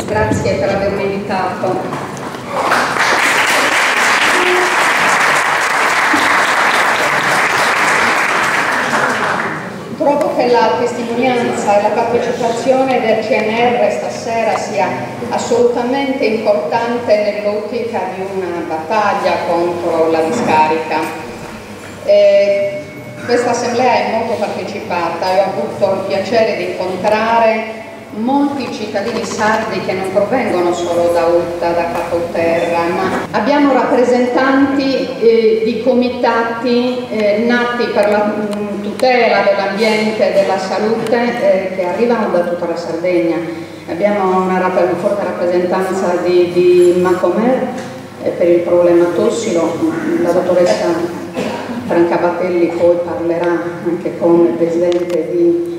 Grazie per avermi invitato. Trovo che la testimonianza e la partecipazione del CNR stasera sia assolutamente importante nell'ottica di una battaglia contro la discarica. Questa assemblea è molto partecipata e ho avuto il piacere di incontrare molti cittadini sardi che non provengono solo da Utta, da Capoterra, ma abbiamo rappresentanti di comitati nati per la tutela dell'ambiente e della salute che arrivano da tutta la Sardegna. Abbiamo una forte rappresentanza di Macomer per il problema tossico. La dottoressa Franca Batelli poi parlerà anche con il presidente di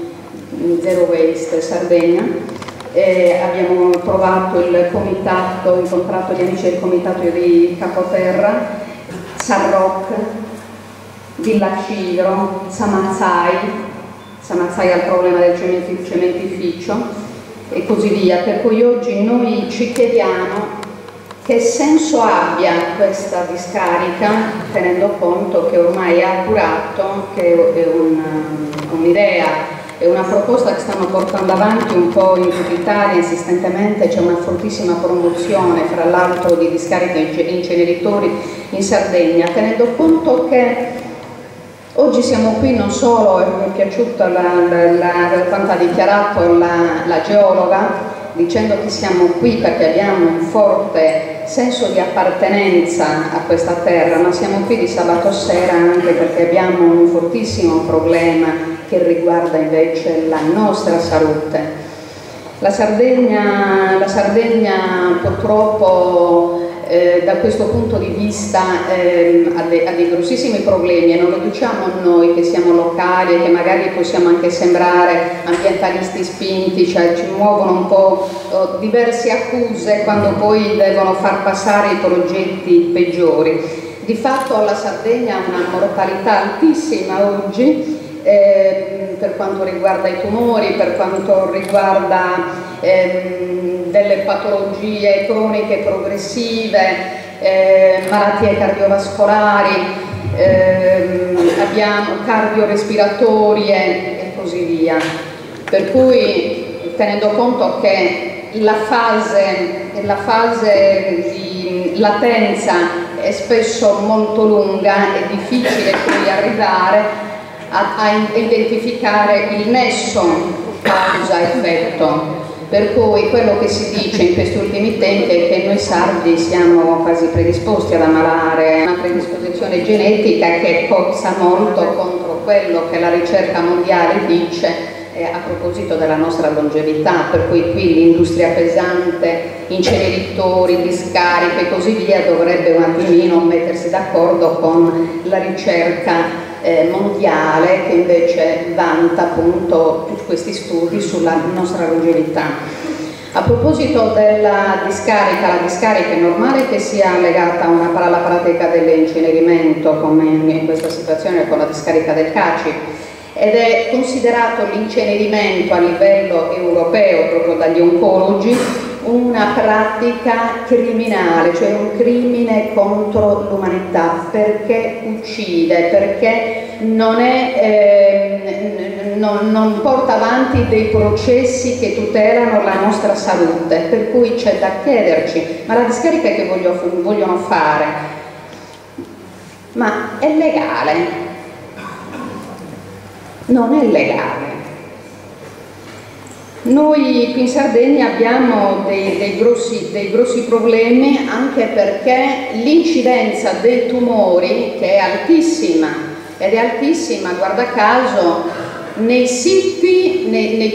Zero Waste Sardegna. Abbiamo trovato il comitato, incontrato gli amici del comitato di Capoterra, San Roque, Villa Cigro, Samazzai ha il problema del cementificio e così via. Per cui oggi noi ci chiediamo che senso abbia questa discarica, tenendo conto che ormai è appurato che è un'idea è una proposta che stanno portando avanti un po' in tutta Italia insistentemente. C'è una fortissima promozione fra l'altro di discariche inceneritori in Sardegna, tenendo conto che oggi siamo qui non solo, mi è piaciuto quanto ha dichiarato la geologa, dicendo che siamo qui perché abbiamo un forte senso di appartenenza a questa terra, ma siamo qui di sabato sera anche perché abbiamo un fortissimo problema che riguarda invece la nostra salute. La Sardegna purtroppo da questo punto di vista ha dei grossissimi problemi, e non lo diciamo noi che siamo locali e che magari possiamo anche sembrare ambientalisti spinti, cioè ci muovono un po' diverse accuse quando poi devono far passare i progetti peggiori. Di fatto la Sardegna ha una mortalità altissima oggi per quanto riguarda i tumori, per quanto riguarda delle patologie croniche progressive, malattie cardiovascolari, abbiamo cardiorespiratorie e così via. Per cui, tenendo conto che la fase di latenza è spesso molto lunga, è difficile poi arrivare a identificare il nesso causa-effetto. Per cui quello che si dice in questi ultimi tempi è che noi sardi siamo quasi predisposti ad ammalare, una predisposizione genetica che cozza molto contro quello che la ricerca mondiale dice a proposito della nostra longevità, per cui qui l'industria pesante, inceneritori, discariche e così via dovrebbe un attimino mettersi d'accordo con la ricerca mondiale, che invece vanta appunto tutti questi studi sulla nostra longevità. A proposito della discarica, la discarica è normale che sia legata alla pratica dell'incenerimento, come in questa situazione con la discarica del Caci, ed è considerato l'incenerimento a livello europeo proprio dagli oncologi una pratica criminale, cioè un crimine contro l'umanità, perché uccide, perché non porta avanti dei processi che tutelano la nostra salute, per cui c'è da chiederci, ma la discarica che vogliono fare, ma è legale? Non è legale. Noi qui in Sardegna abbiamo dei grossi problemi, anche perché l'incidenza dei tumori, che è altissima, ed è altissima, guarda caso, nei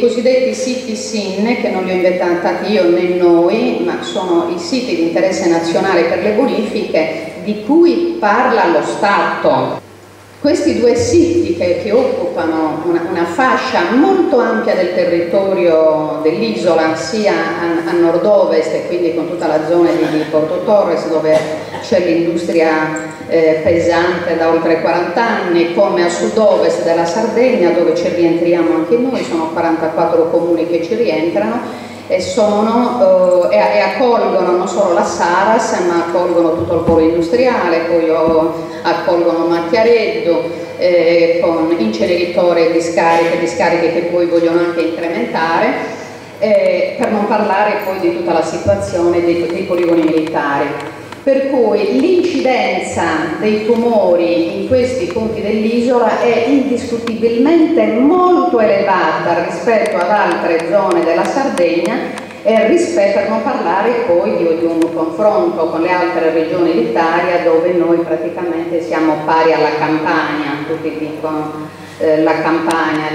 cosiddetti siti SIN, che non li ho inventati io né noi, ma sono i siti di interesse nazionale per le bonifiche di cui parla lo Stato. Questi due siti che occupano una fascia molto ampia del territorio dell'isola, sia a nord-ovest, e quindi con tutta la zona di Porto Torres, dove c'è l'industria pesante da oltre 40 anni, come a sud-ovest della Sardegna, dove ci rientriamo anche noi, sono 44 comuni che ci rientrano, e accolgono non solo la Saras, ma accolgono tutto il polo industriale, poi accolgono Macchiareddo, con inceneritore e discariche che poi vogliono anche incrementare, per non parlare poi di tutta la situazione dei poligoni militari. Per cui l'incidenza dei tumori in questi punti dell'isola è indiscutibilmente molto elevata rispetto ad altre zone della Sardegna, per non parlare poi di un confronto con le altre regioni d'Italia, dove noi praticamente siamo pari alla Campania. Tutti dicono la Campania,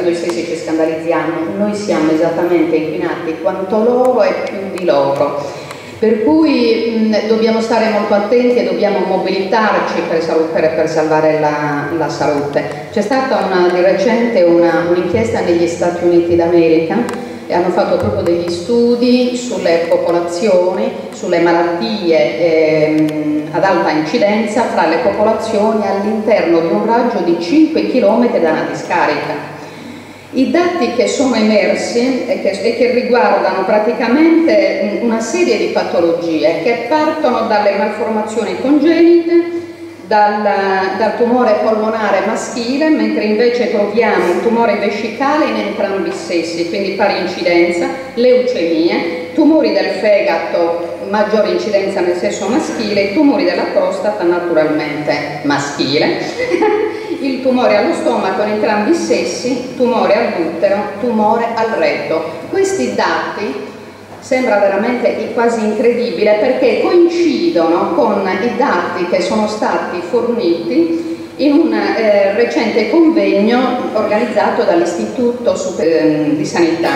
noi stessi ci scandalizziamo, noi siamo esattamente inquinati quanto loro e più di loro. Per cui dobbiamo stare molto attenti e dobbiamo mobilitarci per salvare la salute. C'è stata di recente un'inchiesta negli Stati Uniti d'America, e hanno fatto proprio degli studi sulle popolazioni, sulle malattie ad alta incidenza fra le popolazioni all'interno di un raggio di 5 km da una discarica. I dati che sono emersi e che riguardano praticamente una serie di patologie che partono dalle malformazioni congenite, dal tumore polmonare maschile, mentre invece troviamo un tumore vescicale in entrambi i sessi, quindi pari incidenza, leucemie, tumori del fegato, maggiore incidenza nel sesso maschile, tumori della prostata naturalmente maschile, il tumore allo stomaco in entrambi i sessi, tumore all'utero, tumore al retto. Questi dati sembra veramente quasi incredibile, perché coincidono con i dati che sono stati forniti in un recente convegno organizzato dall'Istituto di Sanità,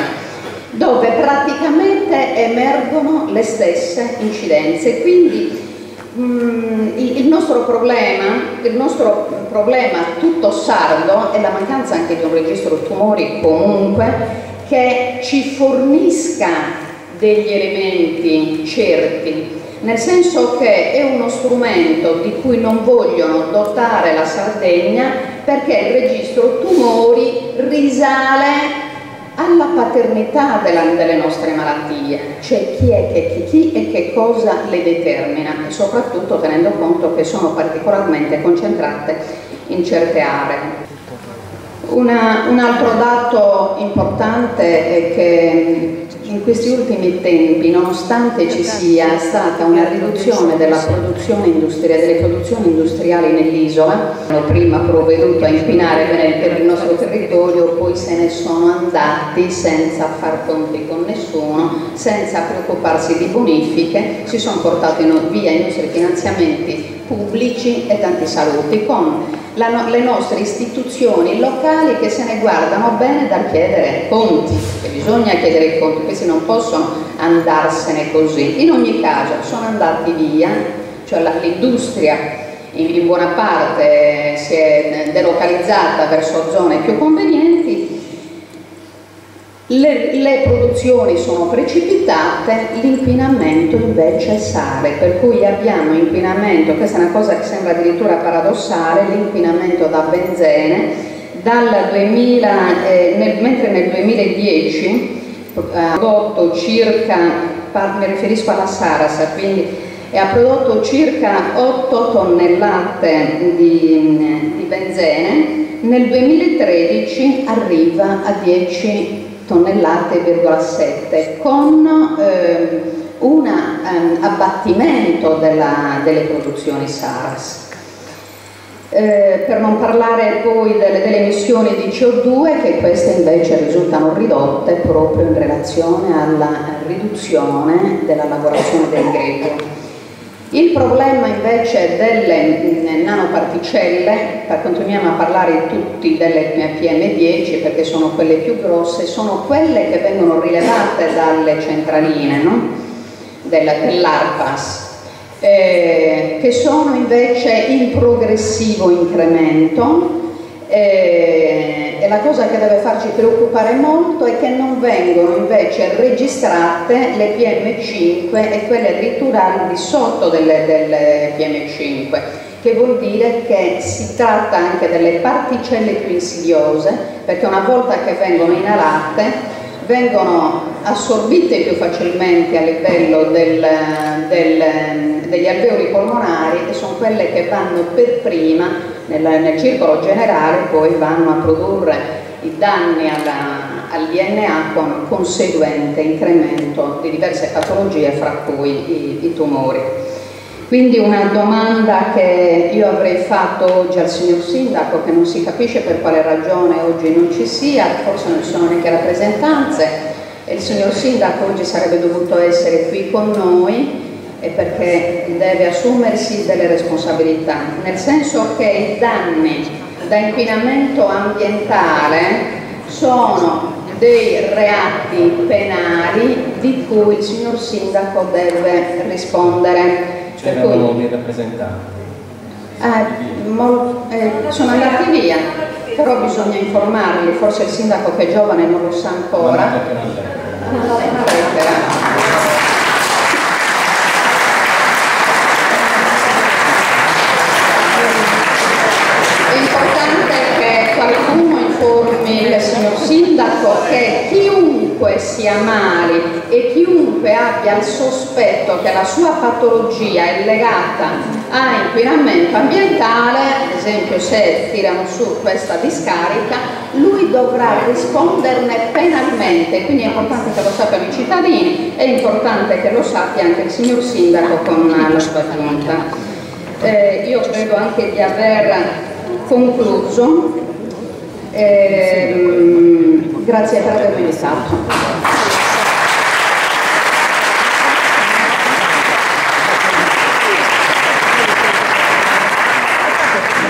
dove praticamente emergono le stesse incidenze. Quindi il nostro problema tutto sardo è la mancanza anche di un registro tumori comunque che ci fornisca degli elementi certi, nel senso che è uno strumento di cui non vogliono dotare la Sardegna, perché il registro tumori risale alla paternità delle nostre malattie, cioè chi e che cosa le determina, e soprattutto tenendo conto che sono particolarmente concentrate in certe aree. Un altro dato importante è che in questi ultimi tempi, nonostante ci sia stata una riduzione delle produzioni industriali nell'isola, hanno prima provveduto a inquinare per il nostro territorio, poi se ne sono andati senza far conti con nessuno, senza preoccuparsi di bonifiche, si sono portati via i nostri finanziamenti pubblici e tanti saluti, con le nostre istituzioni locali che se ne guardano bene dal chiedere conti, che bisogna chiedere conti, questi non possono andarsene così. In ogni caso sono andati via, cioè l'industria in buona parte si è delocalizzata verso zone più convenienti, le produzioni sono precipitate, l'inquinamento invece sale, per cui abbiamo inquinamento, questa è una cosa che sembra addirittura paradossale, l'inquinamento da benzene mentre nel 2010 ha prodotto circa, mi riferisco alla Saras, quindi ha prodotto circa 8 tonnellate di benzene, nel 2013 arriva a 10 tonnellate,7, con un abbattimento delle produzioni Saras. Per non parlare poi delle emissioni di CO2, che queste invece risultano ridotte proprio in relazione alla riduzione della lavorazione del greggio. Il problema invece delle nanoparticelle, continuiamo a parlare tutti delle PM10 perché sono quelle più grosse, sono quelle che vengono rilevate dalle centraline, no? dell'ARPAS, che sono invece in progressivo incremento. E la cosa che deve farci preoccupare molto è che non vengono invece registrate le PM5 e quelle addirittura al di sotto delle PM5, che vuol dire che si tratta anche delle particelle più insidiose, perché una volta che vengono inalate vengono assorbite più facilmente a livello degli alveoli polmonari e sono quelle che vanno per prima nel circolo generale, poi vanno a produrre i danni al DNA con conseguente incremento di diverse patologie, fra cui i tumori. Quindi una domanda che io avrei fatto oggi al signor Sindaco, che non si capisce per quale ragione oggi non ci sia, forse non ci sono neanche rappresentanze, e il signor Sindaco oggi sarebbe dovuto essere qui con noi, perché deve assumersi delle responsabilità, nel senso che i danni da inquinamento ambientale sono dei reati penali di cui il signor Sindaco deve rispondere. C'erano dei rappresentanti. Sono andati via, però bisogna informarli, forse il sindaco che è giovane non lo sa ancora. Una lettera. È importante che qualcuno informi il signor sindaco che chiunque sia male e chiunque abbia il sospetto che la sua patologia è legata a inquinamento ambientale, ad esempio se tirano su questa discarica, lui dovrà risponderne penalmente, quindi è importante che lo sappiano i cittadini, è importante che lo sappia anche il signor sindaco con la sua giunta. Io credo anche di aver concluso, grazie per avermi invitato.